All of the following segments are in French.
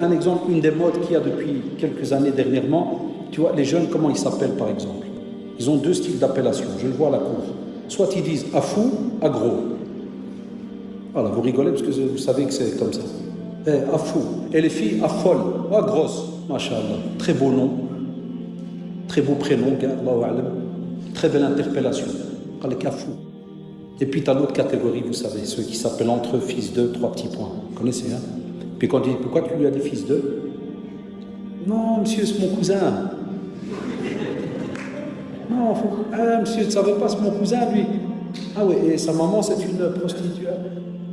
un exemple, une des modes qu'il y a depuis quelques années dernièrement. Tu vois, les jeunes, comment ils s'appellent par exemple? Ils ont deux styles d'appellation, je le vois à la cour. Soit ils disent afou, agro. Voilà, vous rigolez parce que vous savez que c'est comme ça. Afou. Et les filles, afol, ah, grosse, machallah. Très beau nom, très beau prénom, Allahu a'lam. Très belle interpellation. Afou. Et puis tu as l'autre catégorie, vous savez, ceux qui s'appellent entre eux fils de 3 petits points. Vous connaissez, hein? Puis quand on dit pourquoi tu lui as dit fils de? Non, monsieur, c'est mon cousin. Non, monsieur, tu ne savais pas, c'est mon cousin, lui. Ah oui, et sa maman, c'est une prostituée.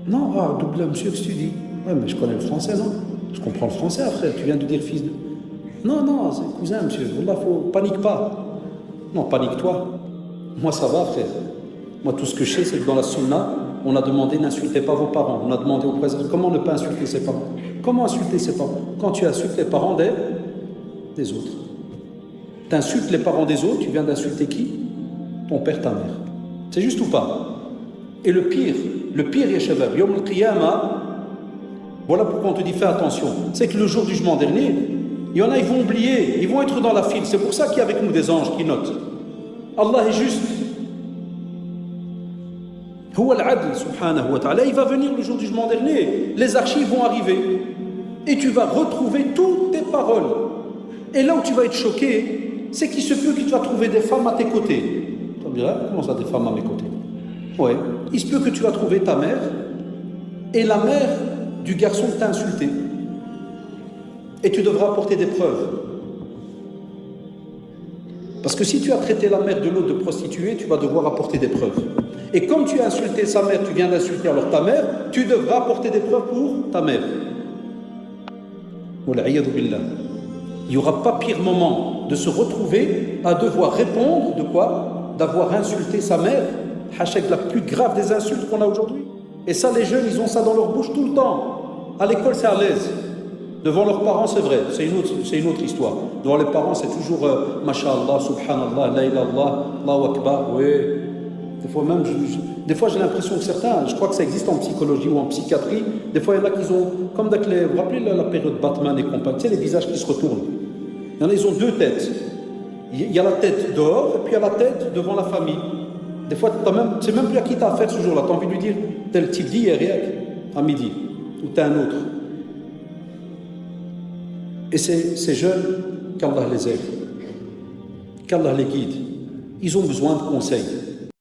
Non, double, monsieur, qu'est-ce que tu dis? Ouais, mais je connais le français, non? Je comprends le français, frère, tu viens de dire fils de. Non, non, c'est le cousin, monsieur. Là, panique pas. Non, panique-toi. Moi, ça va, frère. Moi, tout ce que je sais, c'est que dans la sunna, on a demandé n'insultez pas vos parents. On a demandé au président comment ne pas insulter ses parents. Comment insulter ses parents? Quand tu insultes les parents des autres. Tu insultes les parents des autres, tu viens d'insulter qui? Ton père, ta mère. C'est juste ou pas? Et le pire, ya shabab, Yawm al-Qiyamah, voilà pourquoi on te dit fais attention. C'est que le jour du jugement dernier, il y en a, ils vont oublier, ils vont être dans la file. C'est pour ça qu'il y a avec nous des anges qui notent. Allah est juste. Huwa al-adl, subhanahu wa ta'ala. Il va venir le jour du jugement dernier. Les archives vont arriver. Et tu vas retrouver toutes tes paroles. Et là où tu vas être choqué, c'est qu'il se peut que tu vas trouver des femmes à tes côtés. Tu vas me dire, comment ça, des femmes à mes côtés? Ouais. Il se peut que tu vas trouver ta mère et la mère du garçon que tu as insulté. Et tu devras apporter des preuves. Parce que si tu as traité la mère de l'autre de prostituée, tu vas devoir apporter des preuves. Et comme tu as insulté sa mère, tu viens d'insulter alors ta mère, tu devras apporter des preuves pour ta mère. Il n'y aura pas pire moment de se retrouver à devoir répondre de quoi? D'avoir insulté sa mère, hachek, la plus grave des insultes qu'on a aujourd'hui. Et ça, les jeunes, ils ont ça dans leur bouche tout le temps. À l'école, c'est à l'aise. Devant leurs parents, c'est vrai, c'est une autre histoire. Devant les parents, c'est toujours Masha'Allah, Subhanallah, La ilaha, Allahu Akbar, oui. Des fois, j'ai l'impression que certains, je crois que ça existe en psychologie ou en psychiatrie, des fois, il y en a qui ont, comme vous vous rappelez la période Batman et compagnie, tu sais, les visages qui se retournent. Il y en a, ils ont deux têtes. Il y a la tête dehors et puis il y a la tête devant la famille. Des fois, tu sais même plus à qui tu as affaire ce jour-là. Tu as envie de lui dire, tel type d'hier, à midi, ou tu es un autre. Et ces jeunes, qu'Allah les aide, qu'Allah les guide, ils ont besoin de conseils.